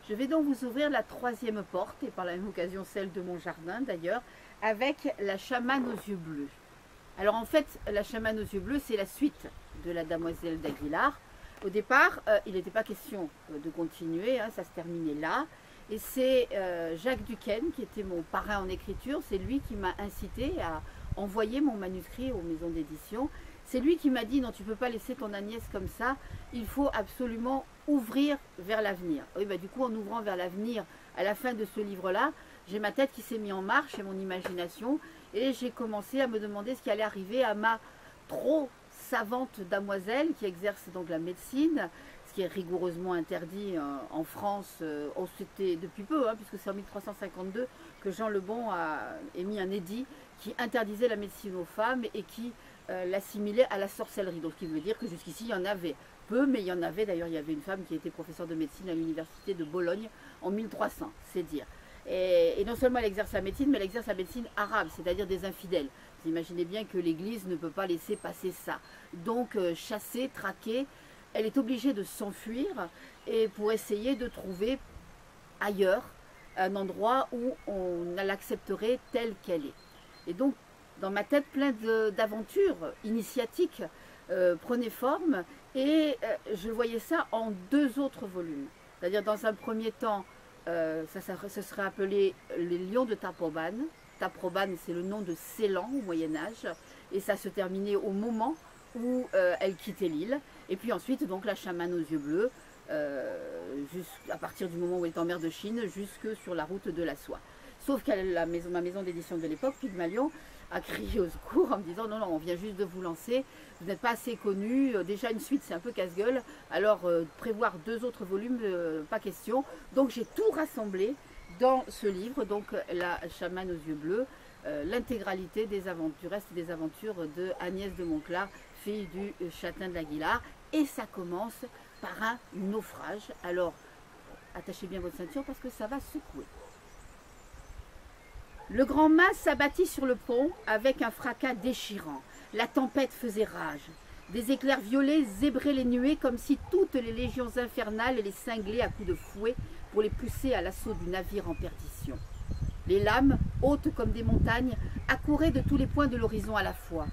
Je vais donc vous ouvrir la troisième porte, et par la même occasion celle de mon jardin d'ailleurs, avec la chamane aux yeux bleus. Alors en fait, la chamane aux yeux bleus, c'est la suite de la Damoiselle d'Aguilar. Au départ, il n'était pas question de continuer, hein, ça se terminait là. Et c'est Jacques Duquesne, qui était mon parrain en écriture, c'est lui qui m'a incité à envoyer mon manuscrit aux maisons d'édition. C'est lui qui m'a dit, non, tu ne peux pas laisser ton Agnès comme ça, il faut absolument ouvrir vers l'avenir. Oui, bah, du coup, en ouvrant vers l'avenir, à la fin de ce livre-là, j'ai ma tête qui s'est mise en marche et mon imagination, et j'ai commencé à me demander ce qui allait arriver à ma trop savante damoiselle qui exerce donc la médecine, ce qui est rigoureusement interdit en France. C'était depuis peu, hein, puisque c'est en 1352 que Jean le Bon a émis un édit qui interdisait la médecine aux femmes et qui l'assimilait à la sorcellerie. Donc, ce qui veut dire que jusqu'ici, il y en avait peu, mais il y en avait. D'ailleurs, il y avait une femme qui était professeure de médecine à l'université de Bologne en 1300, c'est dire. Et non seulement elle exerce la médecine, mais elle exerce la médecine arabe, c'est-à-dire des infidèles. Vous imaginez bien que l'Église ne peut pas laisser passer ça. Donc, chassée, traquée, elle est obligée de s'enfuir et pour essayer de trouver ailleurs un endroit où on l'accepterait telle qu'elle est. Et donc, dans ma tête, plein d'aventures initiatiques prenaient forme et je voyais ça en deux autres volumes. C'est-à-dire, dans un premier temps, ça serait appelé les Lions de Taprobane. Taprobane, c'est le nom de Ceylan au Moyen-Âge, et ça se terminait au moment où elle quittait l'île. Et puis ensuite, donc, la chamane aux yeux bleus, à partir du moment où elle est en mer de Chine, jusque sur la route de la soie. Sauf que ma maison d'édition de l'époque, Pygmalion, a crié au secours en me disant non, non, on vient juste de vous lancer, vous n'êtes pas assez connu, déjà une suite c'est un peu casse-gueule, alors prévoir deux autres volumes, pas question. Donc j'ai tout rassemblé dans ce livre, donc la chamane aux yeux bleus, l'intégralité des aventures, reste des aventures de Agnès de Monclar, fille du châtain de l'Aguilar, et ça commence par un naufrage. Alors attachez bien votre ceinture parce que ça va secouer. Le grand mât s'abattit sur le pont avec un fracas déchirant. La tempête faisait rage. Des éclairs violets zébraient les nuées comme si toutes les légions infernales les cinglaient à coups de fouet pour les pousser à l'assaut du navire en perdition. Les lames, hautes comme des montagnes, accouraient de tous les points de l'horizon à la fois.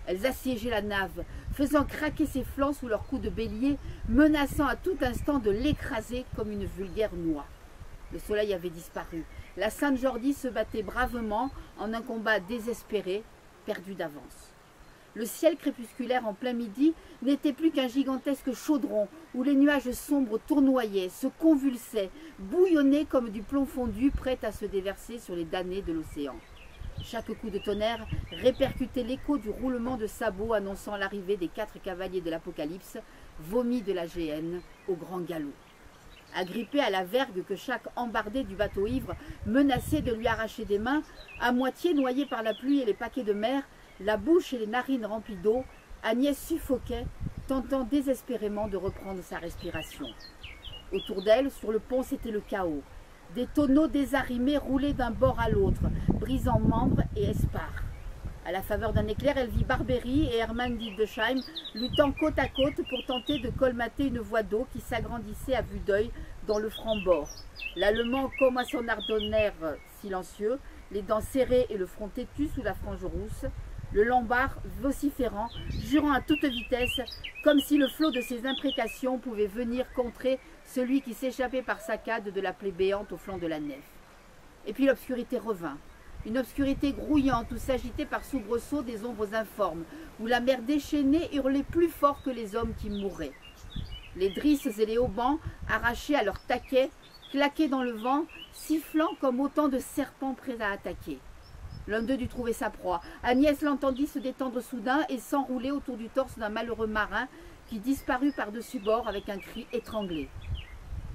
Elles assiégeaient la nave, faisant craquer ses flancs sous leurs coups de bélier, menaçant à tout instant de l'écraser comme une vulgaire noix. Le soleil avait disparu. La Sainte-Jordi se battait bravement en un combat désespéré, perdu d'avance. Le ciel crépusculaire en plein midi n'était plus qu'un gigantesque chaudron où les nuages sombres tournoyaient, se convulsaient, bouillonnaient comme du plomb fondu prêt à se déverser sur les damnés de l'océan. Chaque coup de tonnerre répercutait l'écho du roulement de sabots annonçant l'arrivée des 4 cavaliers de l'Apocalypse, vomis de la géhenne au grand galop. Agrippé à la vergue que chaque embardé du bateau ivre menaçait de lui arracher des mains, à moitié noyé par la pluie et les paquets de mer, la bouche et les narines remplies d'eau, Agnès suffoquait, tentant désespérément de reprendre sa respiration. Autour d'elle, sur le pont, c'était le chaos. Des tonneaux désarrimés roulaient d'un bord à l'autre, brisant membres et espars. À la faveur d'un éclair, elle vit Barbéry et Hermann d'Hildesheim luttant côte à côte pour tenter de colmater une voie d'eau qui s'agrandissait à vue d'œil dans le franc-bord. L'Allemand, comme à son ardonnaire silencieux, les dents serrées et le front têtu sous la frange rousse, le Lombard vociférant, jurant à toute vitesse, comme si le flot de ses imprécations pouvait venir contrer celui qui s'échappait par saccades de la plaie béante au flanc de la nef. Et puis l'obscurité revint. Une obscurité grouillante où s'agitaient par soubresauts des ombres informes, où la mer déchaînée hurlait plus fort que les hommes qui mouraient. Les drisses et les haubans, arrachés à leur taquet, claquaient dans le vent, sifflant comme autant de serpents prêts à attaquer. L'un d'eux dut trouver sa proie. Agnès l'entendit se détendre soudain et s'enrouler autour du torse d'un malheureux marin qui disparut par-dessus bord avec un cri étranglé.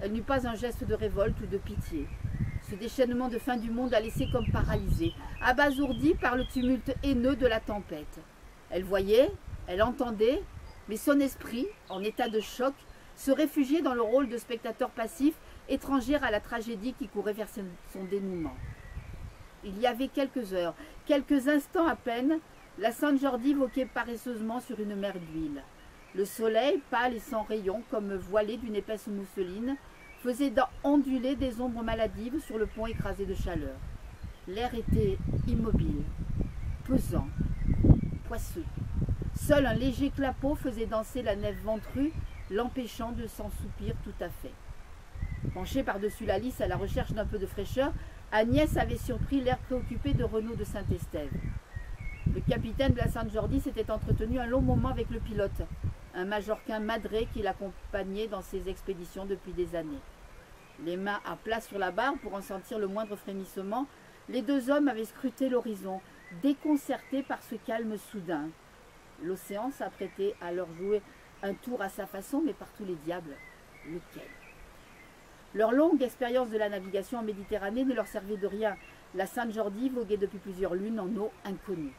Elle n'eut pas un geste de révolte ou de pitié. Ce déchaînement de fin du monde la laissait comme paralysée, abasourdie par le tumulte haineux de la tempête. Elle voyait, elle entendait, mais son esprit, en état de choc, se réfugiait dans le rôle de spectateur passif, étranger à la tragédie qui courait vers son dénouement. Il y avait quelques heures, quelques instants à peine, la Sainte-Jordi voquait paresseusement sur une mer d'huile. Le soleil, pâle et sans rayons, comme voilé d'une épaisse mousseline, faisaient onduler des ombres maladives sur le pont écrasé de chaleur. L'air était immobile, pesant, poisseux. Seul un léger clapot faisait danser la nef ventrue, l'empêchant de s'en soupir tout à fait. Penchée par-dessus la lisse à la recherche d'un peu de fraîcheur, Agnès avait surpris l'air préoccupé de Renaud de Saint-Estève. Le capitaine de la Sainte-Jordi s'était entretenu un long moment avec le pilote, un majorquin madré qui l'accompagnait dans ses expéditions depuis des années. Les mains à plat sur la barre pour en sentir le moindre frémissement, les deux hommes avaient scruté l'horizon, déconcertés par ce calme soudain. L'océan s'apprêtait à leur jouer un tour à sa façon, mais par tous les diables, lequel? Leur longue expérience de la navigation en Méditerranée ne leur servait de rien. La Sainte-Jordi voguait depuis plusieurs lunes en eau inconnue.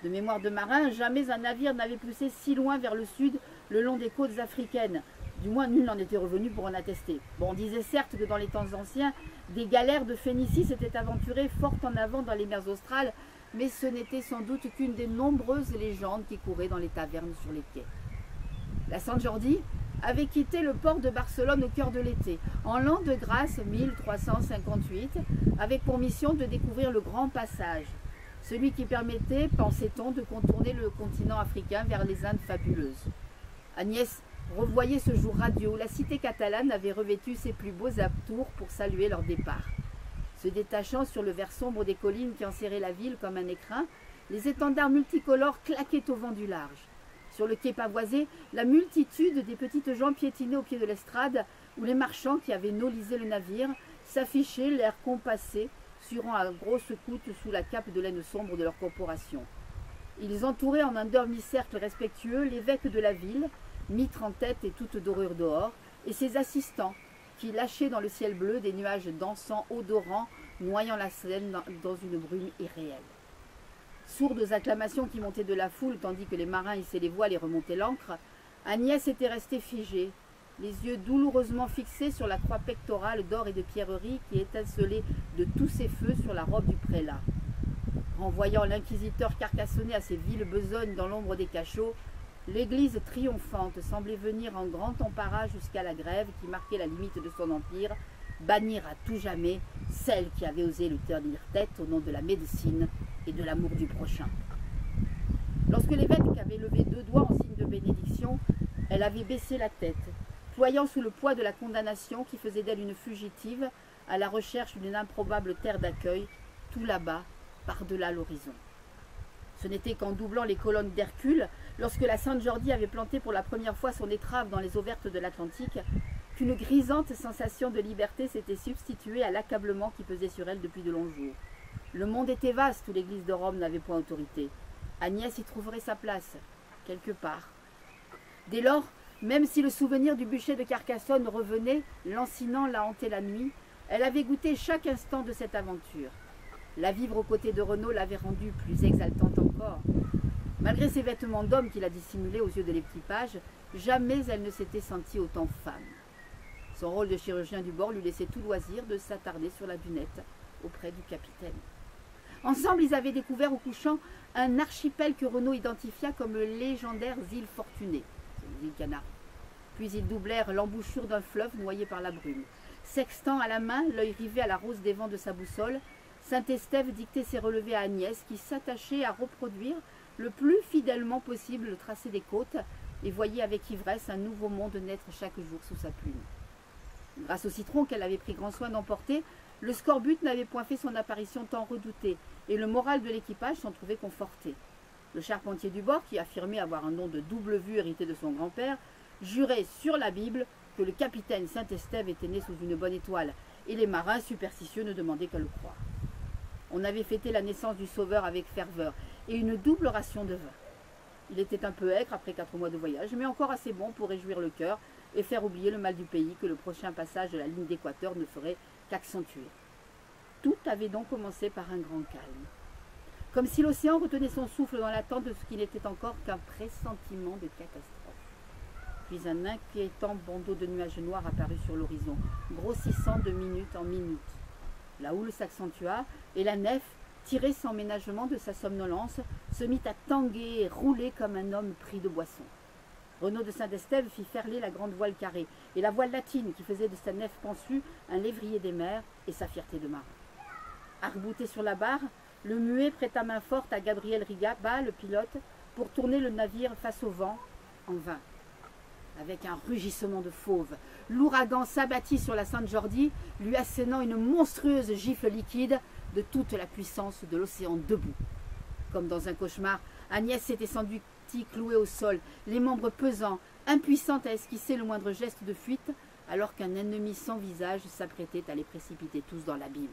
De mémoire de marin, jamais un navire n'avait poussé si loin vers le sud, le long des côtes africaines. Du moins, nul n'en était revenu pour en attester. Bon, on disait certes que dans les temps anciens, des galères de Phénicie s'étaient aventurées fort en avant dans les mers australes, mais ce n'était sans doute qu'une des nombreuses légendes qui couraient dans les tavernes sur les quais. La Sainte-Jordi avait quitté le port de Barcelone au cœur de l'été, en l'an de grâce 1358, avec pour mission de découvrir le Grand Passage, celui qui permettait, pensait-on, de contourner le continent africain vers les Indes fabuleuses. Agnès revoyait ce jour radieux où la cité catalane avait revêtu ses plus beaux atours pour saluer leur départ. Se détachant sur le vert sombre des collines qui enserraient la ville comme un écrin, les étendards multicolores claquaient au vent du large. Sur le quai pavoisé, la multitude des petites gens piétinaient au pied de l'estrade où les marchands qui avaient nolisé le navire s'affichaient l'air compassé, surant à grosses couttes sous la cape de laine sombre de leur corporation. Ils entouraient en un demi-cercle respectueux l'évêque de la ville, mitre en tête et toute dorure dehors, et ses assistants, qui lâchaient dans le ciel bleu des nuages dansants, odorants, noyant la Seine dans une brume irréelle. Sourde aux acclamations qui montaient de la foule, tandis que les marins hissaient les voiles et remontaient l'ancre, Agnès était restée figée, les yeux douloureusement fixés sur la croix pectorale d'or et de pierreries qui étincelait de tous ses feux sur la robe du prélat. En voyant l'inquisiteur carcassonné à ses viles besognes dans l'ombre des cachots, l'église triomphante semblait venir en grand embarras jusqu'à la grève qui marquait la limite de son empire, bannir à tout jamais celle qui avait osé lui tenir tête au nom de la médecine et de l'amour du prochain. Lorsque l'évêque avait levé 2 doigts en signe de bénédiction, elle avait baissé la tête, ployant sous le poids de la condamnation qui faisait d'elle une fugitive à la recherche d'une improbable terre d'accueil, tout là-bas, par-delà l'horizon. Ce n'était qu'en doublant les colonnes d'Hercule, lorsque la Sainte-Jordi avait planté pour la première fois son étrave dans les eaux vertes de l'Atlantique, qu'une grisante sensation de liberté s'était substituée à l'accablement qui pesait sur elle depuis de longs jours. Le monde était vaste où l'église de Rome n'avait point autorité. Agnès y trouverait sa place, quelque part. Dès lors, même si le souvenir du bûcher de Carcassonne revenait, lancinant la hantait la nuit, elle avait goûté chaque instant de cette aventure. La vivre aux côtés de Renaud l'avait rendue plus exaltante encore. Malgré ses vêtements d'homme qu'il a dissimulés aux yeux de l'équipage, jamais elle ne s'était sentie autant femme. Son rôle de chirurgien du bord lui laissait tout loisir de s'attarder sur la dunette auprès du capitaine. Ensemble, ils avaient découvert au couchant un archipel que Renaud identifia comme les légendaires îles Fortunées, les îles Canaries. Puis ils doublèrent l'embouchure d'un fleuve noyé par la brume. Sextant à la main, l'œil rivé à la rose des vents de sa boussole, Saint-Estève dictait ses relevés à Agnès, qui s'attachait à reproduire le plus fidèlement possible le tracé des côtes et voyait avec ivresse un nouveau monde naître chaque jour sous sa plume. Grâce au citron qu'elle avait pris grand soin d'emporter, le scorbut n'avait point fait son apparition tant redoutée, et le moral de l'équipage s'en trouvait conforté. Le charpentier du bord, qui affirmait avoir un don de double vue hérité de son grand-père, jurait sur la Bible que le capitaine Saint-Estève était né sous une bonne étoile, et les marins superstitieux ne demandaient qu'à le croire. On avait fêté la naissance du Sauveur avec ferveur, et une double ration de vin. Il était un peu aigre après 4 mois de voyage, mais encore assez bon pour réjouir le cœur et faire oublier le mal du pays que le prochain passage de la ligne d'équateur ne ferait qu'accentuer. Tout avait donc commencé par un grand calme. Comme si l'océan retenait son souffle dans l'attente de ce qui n'était encore qu'un pressentiment de catastrophe. Puis un inquiétant bandeau de nuages noirs apparut sur l'horizon, grossissant de minute en minute. La houle s'accentua et la nef, tirée sans ménagement de sa somnolence, se mit à tanguer et rouler comme un homme pris de boisson. Renaud de Saint-Estève fit ferler la grande voile carrée et la voile latine qui faisait de sa nef pensue un lévrier des mers et sa fierté de marin. Arc-bouté sur la barre, le muet prêta main forte à Gabriel Rigaba, le pilote, pour tourner le navire face au vent, en vain. Avec un rugissement de fauve, l'ouragan s'abattit sur la Sainte-Jordi, lui assénant une monstrueuse gifle liquide de toute la puissance de l'océan debout. Comme dans un cauchemar, Agnès s'était sentie clouée au sol, les membres pesants, impuissante à esquisser le moindre geste de fuite, alors qu'un ennemi sans visage s'apprêtait à les précipiter tous dans l'abîme.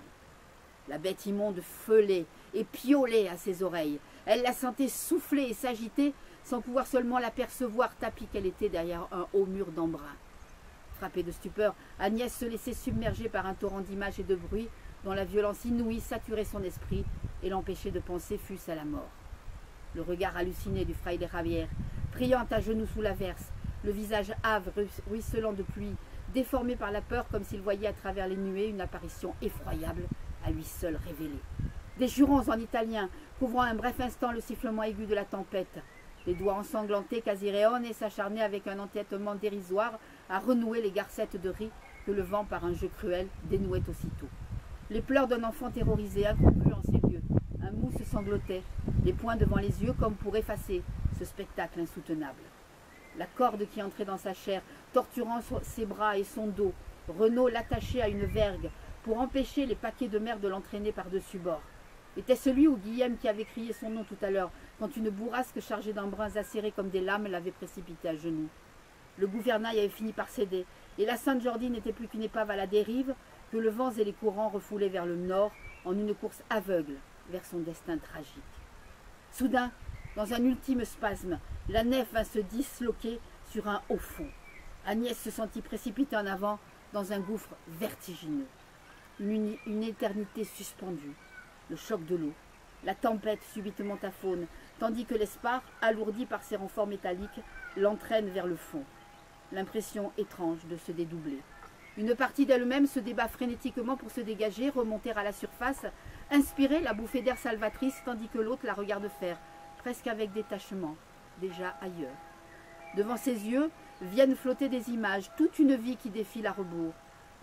La bête immonde feulait et piaulait à ses oreilles. Elle la sentait souffler et s'agiter, sans pouvoir seulement l'apercevoir tapie qu'elle était derrière un haut mur d'embrun. Frappée de stupeur, Agnès se laissait submerger par un torrent d'images et de bruits dont la violence inouïe saturait son esprit et l'empêchait de penser fût-ce à la mort. Le regard halluciné du fraile Javier, priant à genoux sous l'averse, le visage hâve, ruisselant de pluie, déformé par la peur comme s'il voyait à travers les nuées une apparition effroyable, à lui seul révélée. Des jurons en italien, couvrant un bref instant le sifflement aigu de la tempête. Les doigts ensanglantés, Casireone s'acharnait avec un entêtement dérisoire à renouer les garcettes de riz que le vent, par un jeu cruel, dénouait aussitôt. Les pleurs d'un enfant terrorisé, inconclu en ces lieux. Un mousse sanglotait, les poings devant les yeux comme pour effacer ce spectacle insoutenable. La corde qui entrait dans sa chair, torturant ses bras et son dos, Renaud l'attachait à une vergue pour empêcher les paquets de mer de l'entraîner par-dessus bord. Était-ce lui ou Guillaume qui avait crié son nom tout à l'heure, quand une bourrasque chargée d'embruns acérés comme des lames l'avait précipité à genoux? Le gouvernail avait fini par céder, et la Sainte-Jordi n'était plus qu'une épave à la dérive, que le vent et les courants refoulaient vers le nord en une course aveugle vers son destin tragique. Soudain, dans un ultime spasme, la nef vint se disloquer sur un haut fond. Agnès se sentit précipitée en avant dans un gouffre vertigineux. Une éternité suspendue, le choc de l'eau, la tempête subitement aphone, tandis que l'espar, alourdi par ses renforts métalliques, l'entraîne vers le fond. L'impression étrange de se dédoubler. Une partie d'elle-même se débat frénétiquement pour se dégager, remonter à la surface, inspirer la bouffée d'air salvatrice, tandis que l'autre la regarde faire, presque avec détachement, déjà ailleurs. Devant ses yeux viennent flotter des images, toute une vie qui défile à rebours.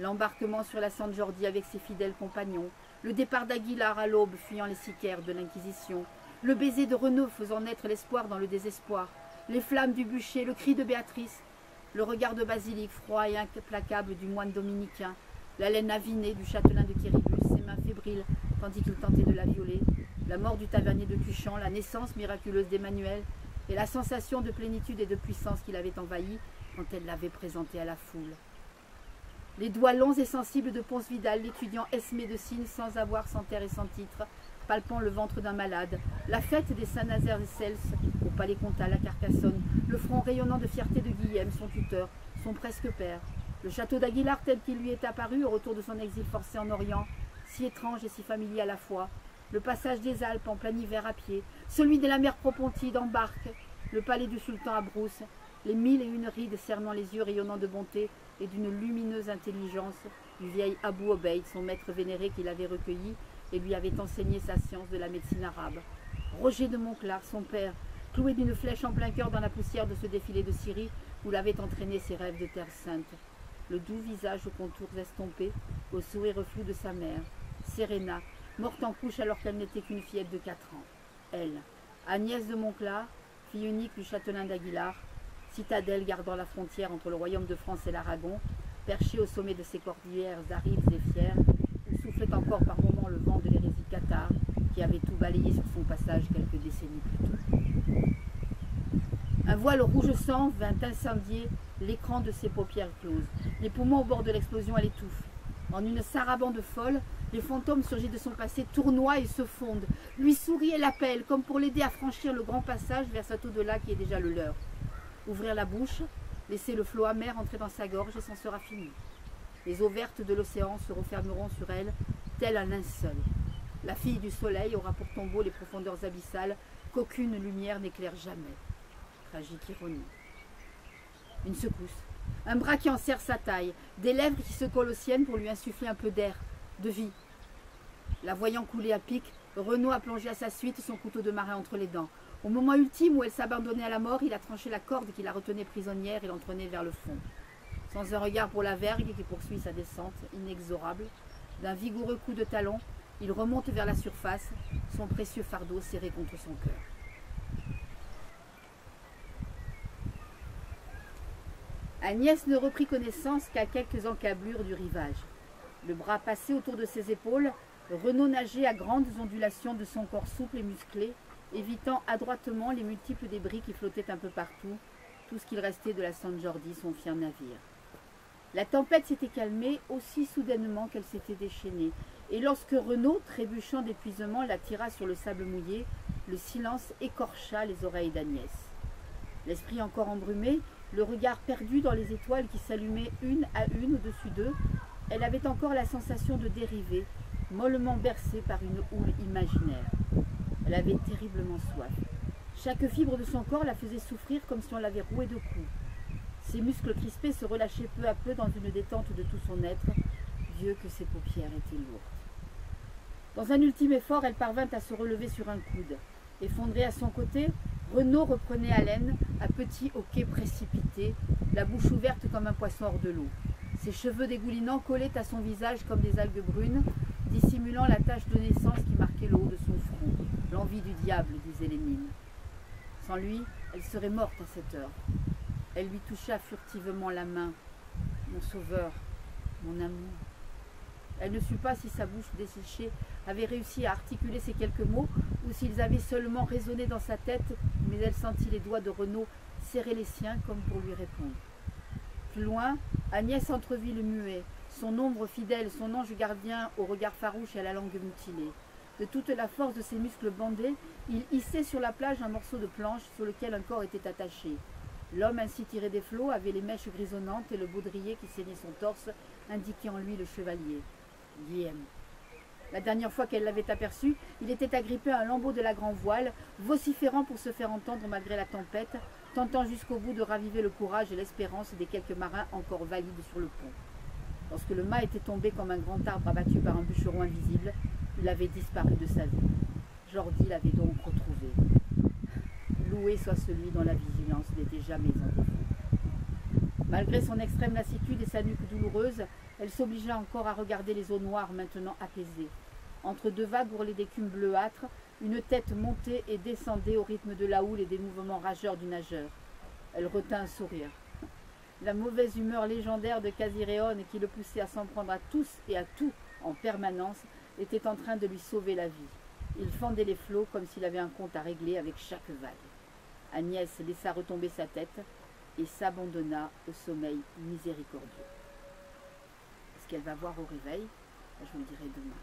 L'embarquement sur la Sainte-Jordi avec ses fidèles compagnons, le départ d'Aguilar à l'aube fuyant les sicaires de l'Inquisition, le baiser de Renaud faisant naître l'espoir dans le désespoir, les flammes du bûcher, le cri de Béatrice, le regard de Basilique froid et implacable du moine dominicain, l'haleine avinée du châtelain de Quiribus, ses mains fébriles tandis qu'il tentait de la violer, la mort du tavernier de Tuchan, la naissance miraculeuse d'Emmanuel et la sensation de plénitude et de puissance qui l'avait envahi quand elle l'avait présenté à la foule. Les doigts longs et sensibles de Ponce Vidal, l'étudiant Esmé de Cygne sans avoir, sans terre et sans titre, palpant le ventre d'un malade, la fête des Saint-Nazaire et Cels au Palais Comtal à Carcassonne, le front rayonnant de fierté de Guillaume, son tuteur, son presque père, le château d'Aguilar tel qu'il lui est apparu au retour de son exil forcé en Orient, si étrange et si familier à la fois, le passage des Alpes en plein hiver à pied, celui de la mer Propontide en barque, le palais du sultan à Brousse, les 1001 rides cernant les yeux rayonnants de bonté et d'une lumineuse intelligence du vieil Abou Obeid, son maître vénéré qui l'avait recueilli et lui avait enseigné sa science de la médecine arabe. Roger de Montclar, son père, cloué d'une flèche en plein cœur dans la poussière de ce défilé de Syrie où l'avaient entraîné ses rêves de terre sainte. Le doux visage aux contours estompés, au sourire flou de sa mère, Serena, morte en couche alors qu'elle n'était qu'une fillette de 4 ans. Elle, Agnès de Montclar, fille unique du châtelain d'Aguilar, citadelle gardant la frontière entre le royaume de France et l'Aragon, perchée au sommet de ses cordillères arides et fières, où soufflait encore par moments le vent de l'hérésie cathare qui avait tout balayé sur son passage quelques décennies plus tôt. Un voile rouge sang vint incendier l'écran de ses paupières closes. Les poumons au bord de l'explosion, elle étouffe. En une sarabande folle, les fantômes surgis de son passé tournoient et se fondent, lui sourient et l'appellent, comme pour l'aider à franchir le grand passage vers cet au-delà qui est déjà le leur. Ouvrir la bouche, laisser le flot amer entrer dans sa gorge et c'en sera fini. Les eaux vertes de l'océan se refermeront sur elle, tel un linceul. La fille du soleil aura pour tombeau les profondeurs abyssales qu'aucune lumière n'éclaire jamais. Tragique ironie. Une secousse, un bras qui enserre sa taille, des lèvres qui se collent aux siennes pour lui insuffler un peu d'air, de vie. La voyant couler à pic, Renaud a plongé à sa suite son couteau de marin entre les dents. Au moment ultime où elle s'abandonnait à la mort, il a tranché la corde qui la retenait prisonnière et l'entraînait vers le fond. Sans un regard pour la vergue qui poursuit sa descente, inexorable, d'un vigoureux coup de talon, il remonte vers la surface, son précieux fardeau serré contre son cœur. Agnès ne reprit connaissance qu'à quelques encablures du rivage. Le bras passé autour de ses épaules, Renaud nageait à grandes ondulations de son corps souple et musclé, évitant adroitement les multiples débris qui flottaient un peu partout, tout ce qu'il restait de la San Jordi, son fier navire. La tempête s'était calmée aussi soudainement qu'elle s'était déchaînée, et lorsque Renaud, trébuchant d'épuisement, la tira sur le sable mouillé, le silence écorcha les oreilles d'Agnès. L'esprit encore embrumé, le regard perdu dans les étoiles qui s'allumaient une à une au-dessus d'eux, elle avait encore la sensation de dériver, mollement bercée par une houle imaginaire. Elle avait terriblement soif. Chaque fibre de son corps la faisait souffrir comme si on l'avait rouée de coups. Ses muscles crispés se relâchaient peu à peu dans une détente de tout son être. Dieu que ses paupières étaient lourdes. Dans un ultime effort, elle parvint à se relever sur un coude. Effondré à son côté, Renaud reprenait haleine, à petits hoquets précipités, la bouche ouverte comme un poisson hors de l'eau. Ses cheveux dégoulinants collaient à son visage comme des algues brunes, dissimulant la tache de naissance qui marquait le haut de son front. L'envie du diable, disaient les mines. Sans lui, elle serait morte à cette heure. Elle lui toucha furtivement la main. « Mon sauveur, mon amour ». Elle ne sut pas si sa bouche desséchée avait réussi à articuler ces quelques mots ou s'ils avaient seulement résonné dans sa tête, mais elle sentit les doigts de Renaud serrer les siens comme pour lui répondre. Plus loin, Agnès entrevit le muet, son ombre fidèle, son ange gardien au regard farouche et à la langue mutilée. De toute la force de ses muscles bandés, il hissait sur la plage un morceau de planche sur lequel un corps était attaché. L'homme ainsi tiré des flots avait les mèches grisonnantes et le baudrier qui saignait son torse indiquait en lui le chevalier. Guillaume. La dernière fois qu'elle l'avait aperçu, il était agrippé à un lambeau de la grand-voile, vociférant pour se faire entendre malgré la tempête, tentant jusqu'au bout de raviver le courage et l'espérance des quelques marins encore valides sur le pont. Lorsque le mât était tombé comme un grand arbre abattu par un bûcheron invisible, il avait disparu de sa vie. Jordi l'avait donc retrouvé. Loué soit celui dont la vigilance n'était jamais en défaut. Malgré son extrême lassitude et sa nuque douloureuse, elle s'obligea encore à regarder les eaux noires maintenant apaisées. Entre deux vagues ourlées d'écume bleuâtre, une tête montait et descendait au rythme de la houle et des mouvements rageurs du nageur. Elle retint un sourire. La mauvaise humeur légendaire de Casiréone qui le poussait à s'en prendre à tous et à tout en permanence était en train de lui sauver la vie. Il fendait les flots comme s'il avait un compte à régler avec chaque vague. Agnès laissa retomber sa tête et s'abandonna au sommeil miséricordieux. Ce qu'elle va voir au réveil, je vous le dirai demain.